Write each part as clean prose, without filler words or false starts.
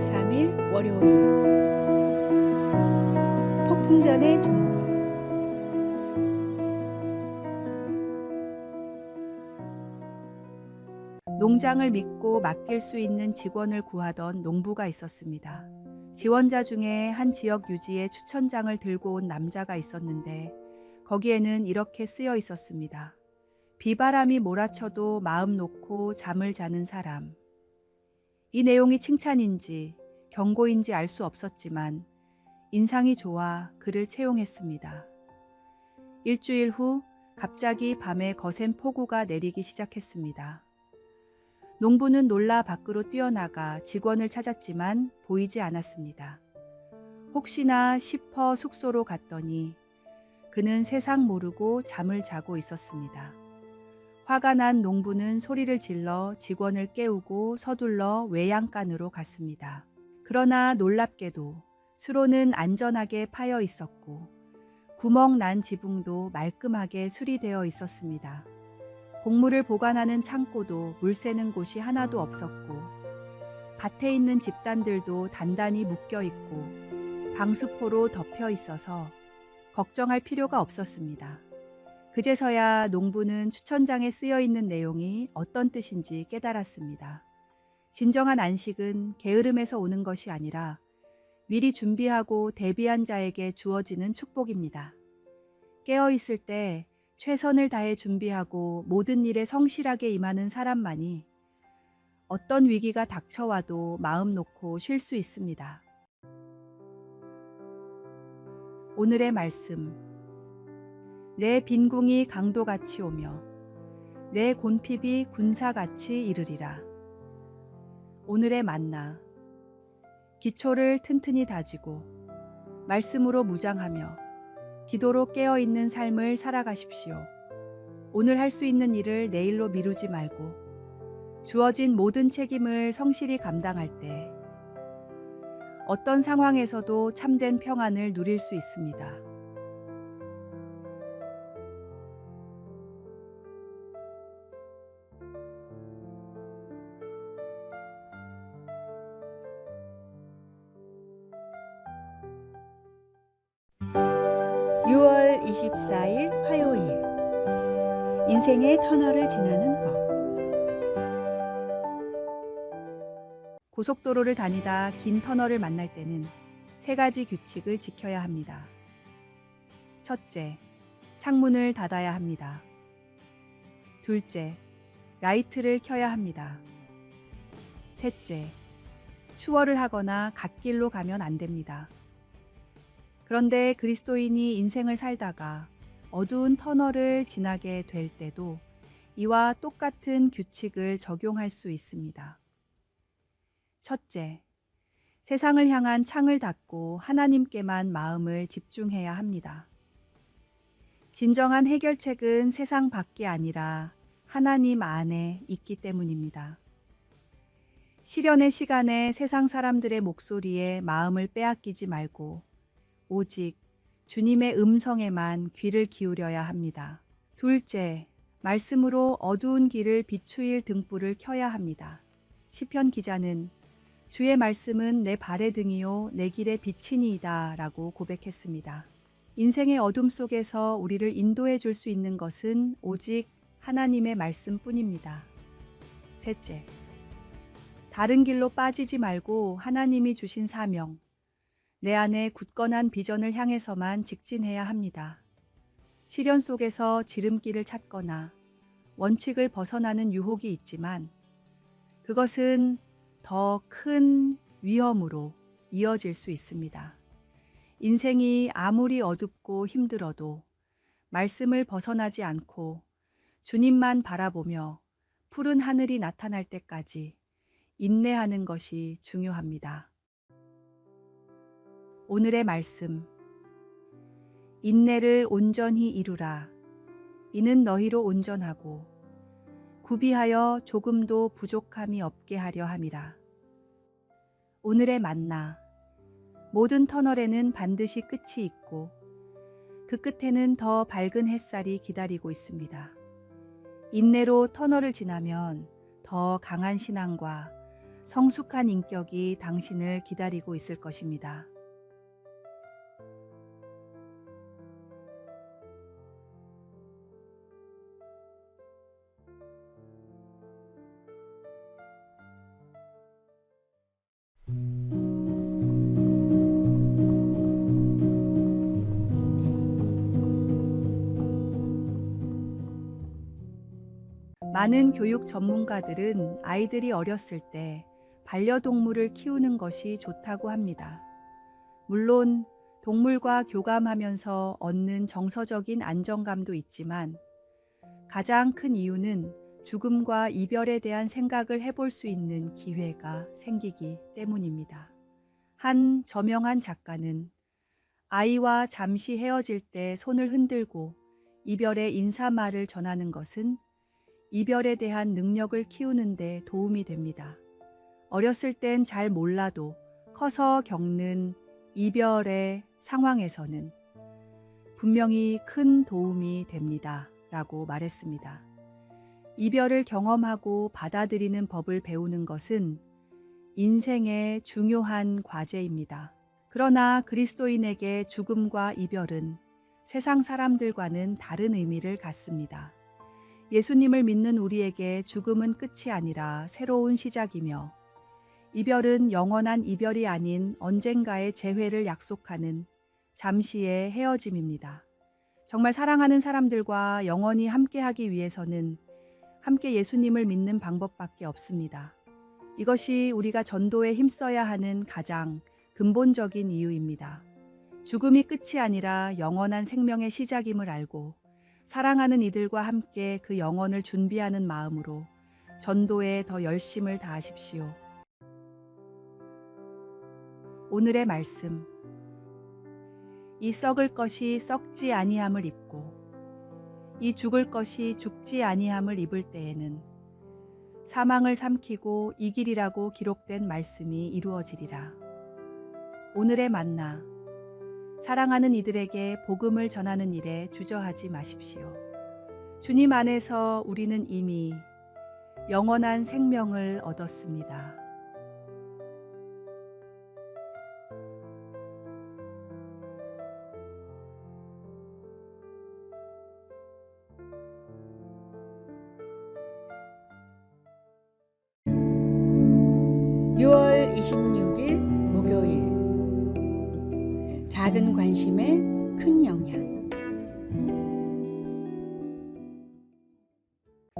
23일 월요일 폭풍전의 준비. 농장을 믿고 맡길 수 있는 직원을 구하던 농부가 있었습니다. 지원자 중에 한 지역 유지의 추천장을 들고 온 남자가 있었는데 거기에는 이렇게 쓰여 있었습니다. 비바람이 몰아쳐도 마음 놓고 잠을 자는 사람. 이 내용이 칭찬인지 경고인지 알 수 없었지만 인상이 좋아 글을 채용했습니다. 일주일 후 갑자기 밤에 거센 폭우가 내리기 시작했습니다. 농부는 놀라 밖으로 뛰어나가 직원을 찾았지만 보이지 않았습니다. 혹시나 싶어 숙소로 갔더니 그는 세상 모르고 잠을 자고 있었습니다. 화가 난 농부는 소리를 질러 직원을 깨우고 서둘러 외양간으로 갔습니다. 그러나 놀랍게도 수로는 안전하게 파여 있었고 구멍 난 지붕도 말끔하게 수리되어 있었습니다. 곡물을 보관하는 창고도 물 새는 곳이 하나도 없었고 밭에 있는 집단들도 단단히 묶여 있고 방수포로 덮여 있어서 걱정할 필요가 없었습니다. 그제서야 농부는 추천장에 쓰여 있는 내용이 어떤 뜻인지 깨달았습니다. 진정한 안식은 게으름에서 오는 것이 아니라 미리 준비하고 대비한 자에게 주어지는 축복입니다. 깨어있을 때 최선을 다해 준비하고 모든 일에 성실하게 임하는 사람만이 어떤 위기가 닥쳐와도 마음 놓고 쉴 수 있습니다. 오늘의 말씀. 내 빈궁이 강도같이 오며 내 곤핍이 군사같이 이르리라. 오늘의 만나. 기초를 튼튼히 다지고 말씀으로 무장하며 기도로 깨어있는 삶을 살아가십시오. 오늘 할 수 있는 일을 내일로 미루지 말고 주어진 모든 책임을 성실히 감당할 때 어떤 상황에서도 참된 평안을 누릴 수 있습니다. (6월 24일) 화요일. 인생의 터널을 지나는 법. 고속도로를 다니다 긴 터널을 만날 때는 3가지 규칙을 지켜야 합니다. 첫째, 창문을 닫아야 합니다. 둘째, 라이트를 켜야 합니다. 셋째, 추월을 하거나 갓길로 가면 안 됩니다. 그런데 그리스도인이 인생을 살다가 어두운 터널을 지나게 될 때도 이와 똑같은 규칙을 적용할 수 있습니다. 첫째, 세상을 향한 창을 닫고 하나님께만 마음을 집중해야 합니다. 진정한 해결책은 세상 밖이 아니라 하나님 안에 있기 때문입니다. 시련의 시간에 세상 사람들의 목소리에 마음을 빼앗기지 말고 오직 주님의 음성에만 귀를 기울여야 합니다. 둘째, 말씀으로 어두운 길을 비추일 등불을 켜야 합니다. 시편 기자는 주의 말씀은 내 발의 등이요 내 길의 빛이니이다 라고 고백했습니다. 인생의 어둠 속에서 우리를 인도해 줄 수 있는 것은 오직 하나님의 말씀뿐입니다. 셋째, 다른 길로 빠지지 말고 하나님이 주신 사명, 내 안에 굳건한 비전을 향해서만 직진해야 합니다. 시련 속에서 지름길을 찾거나 원칙을 벗어나는 유혹이 있지만 그것은 더 큰 위험으로 이어질 수 있습니다. 인생이 아무리 어둡고 힘들어도 말씀을 벗어나지 않고 주님만 바라보며 푸른 하늘이 나타날 때까지 인내하는 것이 중요합니다. 오늘의 말씀. 인내를 온전히 이루라. 이는 너희로 온전하고 구비하여 조금도 부족함이 없게 하려 함이라. 오늘의 만나. 모든 터널에는 반드시 끝이 있고 그 끝에는 더 밝은 햇살이 기다리고 있습니다. 인내로 터널을 지나면 더 강한 신앙과 성숙한 인격이 당신을 기다리고 있을 것입니다. 많은 교육 전문가들은 아이들이 어렸을 때 반려동물을 키우는 것이 좋다고 합니다. 물론 동물과 교감하면서 얻는 정서적인 안정감도 있지만 가장 큰 이유는 죽음과 이별에 대한 생각을 해볼 수 있는 기회가 생기기 때문입니다. 한 저명한 작가는 아이와 잠시 헤어질 때 손을 흔들고 이별의 인사말을 전하는 것은 이별에 대한 능력을 키우는 데 도움이 됩니다. 어렸을 땐 잘 몰라도 커서 겪는 이별의 상황에서는 분명히 큰 도움이 됩니다. 라고 말했습니다. 이별을 경험하고 받아들이는 법을 배우는 것은 인생의 중요한 과제입니다. 그러나 그리스도인에게 죽음과 이별은 세상 사람들과는 다른 의미를 갖습니다. 예수님을 믿는 우리에게 죽음은 끝이 아니라 새로운 시작이며 이별은 영원한 이별이 아닌 언젠가의 재회를 약속하는 잠시의 헤어짐입니다. 정말 사랑하는 사람들과 영원히 함께하기 위해서는 함께 예수님을 믿는 방법밖에 없습니다. 이것이 우리가 전도에 힘써야 하는 가장 근본적인 이유입니다. 죽음이 끝이 아니라 영원한 생명의 시작임을 알고 사랑하는 이들과 함께 그 영혼을 준비하는 마음으로 전도에 더 열심을 다하십시오. 오늘의 말씀. 이 썩을 것이 썩지 아니함을 입고 이 죽을 것이 죽지 아니함을 입을 때에는 사망을 삼키고 이기리라고 기록된 말씀이 이루어지리라. 오늘의 만나. 사랑하는 이들에게 복음을 전하는 일에 주저하지 마십시오. 주님 안에서 우리는 이미 영원한 생명을 얻었습니다. (6월 26일) 목요일. 작은 관심에 큰 영향.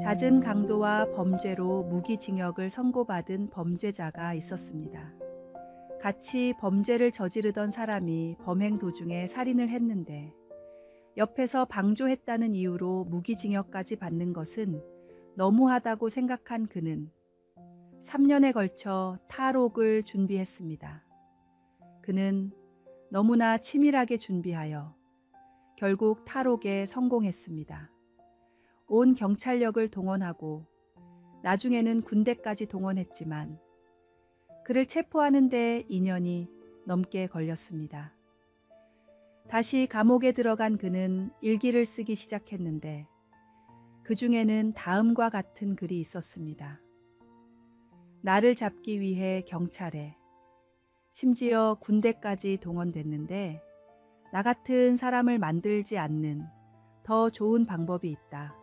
잦은 강도와 범죄로 무기징역을 선고받은 범죄자가 있었습니다. 같이 범죄를 저지르던 사람이 범행 도중에 살인을 했는데 옆에서 방조했다는 이유로 무기징역까지 받는 것은 너무하다고 생각한 그는 3년에 걸쳐 탈옥을 준비했습니다. 그는 너무나 치밀하게 준비하여 결국 탈옥에 성공했습니다. 온 경찰력을 동원하고 나중에는 군대까지 동원했지만 그를 체포하는 데 2년이 넘게 걸렸습니다. 다시 감옥에 들어간 그는 일기를 쓰기 시작했는데 그 중에는 다음과 같은 글이 있었습니다. 나를 잡기 위해 경찰에, 심지어 군대까지 동원됐는데 나 같은 사람을 만들지 않는 더 좋은 방법이 있다.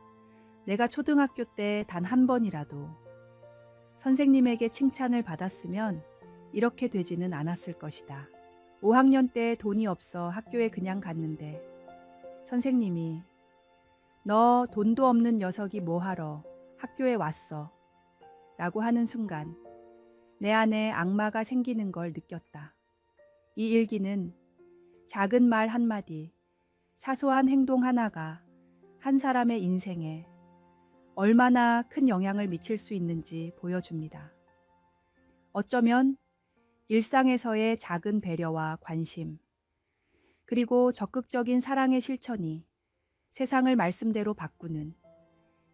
내가 초등학교 때 단 한 번이라도 선생님에게 칭찬을 받았으면 이렇게 되지는 않았을 것이다. 5학년 때 돈이 없어 학교에 그냥 갔는데 선생님이 너 돈도 없는 녀석이 뭐하러 학교에 왔어? 라고 하는 순간 내 안에 악마가 생기는 걸 느꼈다. 이 일기는 작은 말 한마디, 사소한 행동 하나가 한 사람의 인생에 얼마나 큰 영향을 미칠 수 있는지 보여줍니다. 어쩌면 일상에서의 작은 배려와 관심, 그리고 적극적인 사랑의 실천이 세상을 말씀대로 바꾸는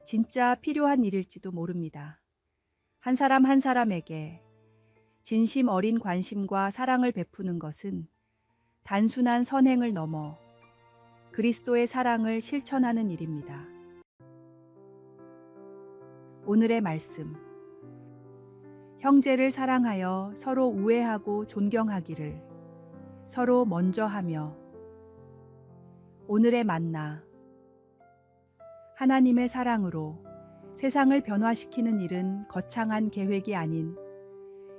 진짜 필요한 일일지도 모릅니다. 한 사람 한 사람에게 진심 어린 관심과 사랑을 베푸는 것은 단순한 선행을 넘어 그리스도의 사랑을 실천하는 일입니다. 오늘의 말씀. 형제를 사랑하여 서로 우애하고 존경하기를. 서로 먼저 하며. 오늘의 만나. 하나님의 사랑으로 세상을 변화시키는 일은 거창한 계획이 아닌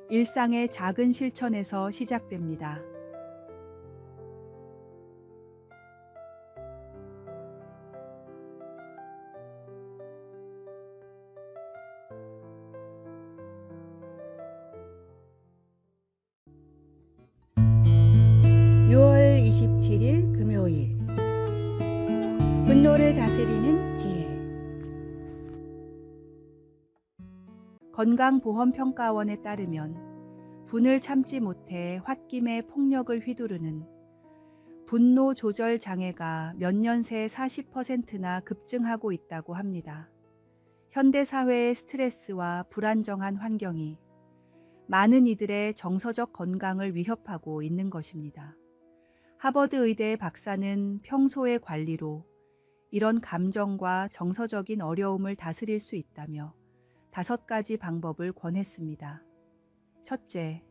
일상의 작은 실천에서 시작됩니다. (6월 27일) 금요일. 분노를 다스리는 지혜. 건강보험평가원에 따르면 분을 참지 못해 홧김에 폭력을 휘두르는 분노 조절 장애가 몇 년 새 40%나 급증하고 있다고 합니다. 현대 사회의 스트레스와 불안정한 환경이 많은 이들의 정서적 건강을 위협하고 있는 것입니다. 하버드 의대의 박사는 평소의 관리로 이런 감정과 정서적인 어려움을 다스릴 수 있다며 5가지 방법을 권했습니다. 첫째,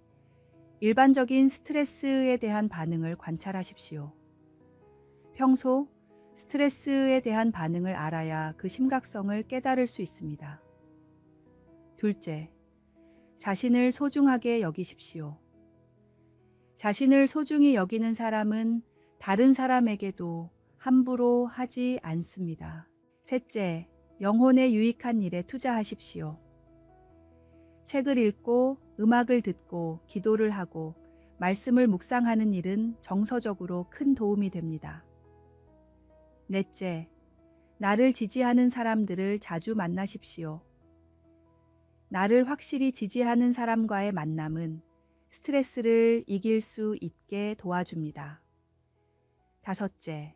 일반적인 스트레스에 대한 반응을 관찰하십시오. 평소 스트레스에 대한 반응을 알아야 그 심각성을 깨달을 수 있습니다. 둘째, 자신을 소중하게 여기십시오. 자신을 소중히 여기는 사람은 다른 사람에게도 함부로 하지 않습니다. 셋째, 영혼에 유익한 일에 투자하십시오. 책을 읽고 음악을 듣고 기도를 하고 말씀을 묵상하는 일은 정서적으로 큰 도움이 됩니다. 넷째, 나를 지지하는 사람들을 자주 만나십시오. 나를 확실히 지지하는 사람과의 만남은 스트레스를 이길 수 있게 도와줍니다. 다섯째,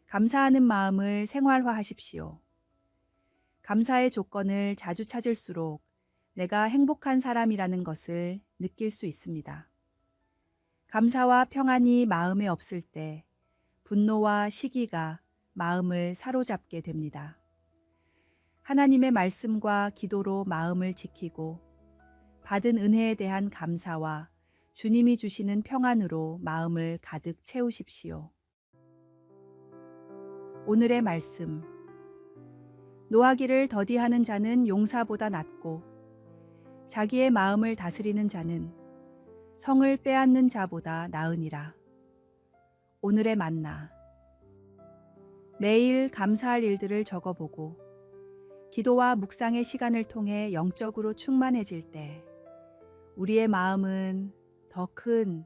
감사하는 마음을 생활화하십시오. 감사의 조건을 자주 찾을수록 내가 행복한 사람이라는 것을 느낄 수 있습니다. 감사와 평안이 마음에 없을 때 분노와 시기가 마음을 사로잡게 됩니다. 하나님의 말씀과 기도로 마음을 지키고 받은 은혜에 대한 감사와 주님이 주시는 평안으로 마음을 가득 채우십시오. 오늘의 말씀. 노하기를 더디하는 자는 용사보다 낫고 자기의 마음을 다스리는 자는 성을 빼앗는 자보다 나으니라. 오늘의 만나. 매일 감사할 일들을 적어보고 기도와 묵상의 시간을 통해 영적으로 충만해질 때 우리의 마음은 더 큰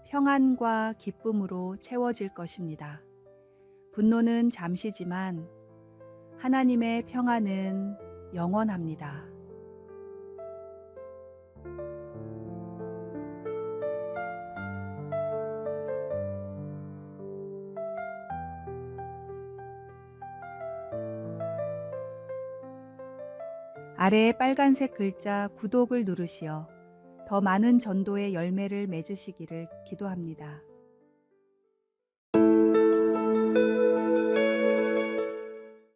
평안과 기쁨으로 채워질 것입니다. 분노는 잠시지만 하나님의 평안은 영원합니다. 아래의 빨간색 글자 구독을 누르시어 더 많은 전도의 열매를 맺으시기를 기도합니다.